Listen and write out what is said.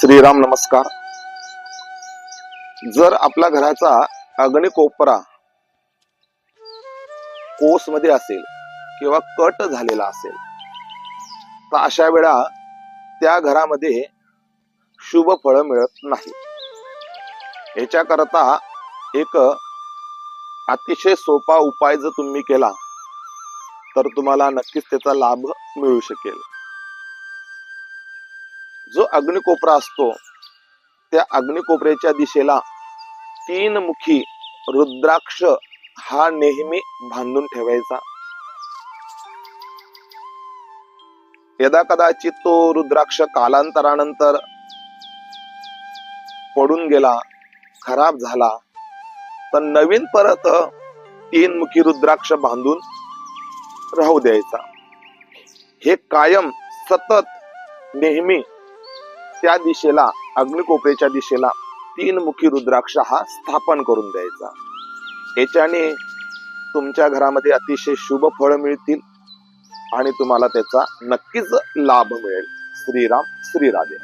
श्रीराम नमस्कार. जर आपल्या घराचा अग्निकोपरा कोस मध्ये असेल किंवा कट झालेला असेल तर अशा वेळा त्या घरामध्ये शुभ फळ मिळत नाही. याच्याकरता एक अतिशय सोपा उपाय जर तुम्ही केला तर तुम्हाला नक्कीच त्याचा लाभ मिळू शकेल. जो अग्निकोपरा असतो त्या अग्निकोपऱ्याच्या दिशेला 3 मुखी रुद्राक्ष हा नेहमी बांधून ठेवायचा. यदा कदाचित तो रुद्राक्ष कालांतरानंतर पडून गेला, खराब झाला तर नवीन परत 3 मुखी रुद्राक्ष बांधून राहू द्यायचा. हे कायम सतत नेहमी त्या दिशेला अग्निकोपऱ्याच्या दिशेला 3 मुखी रुद्राक्ष हा स्थापन करून द्यायचा. याच्याने तुमच्या घरामध्ये अतिशय शुभ फळ मिळतील आणि तुम्हाला त्याचा नक्कीच लाभ मिळेल. श्रीराम श्री राधे.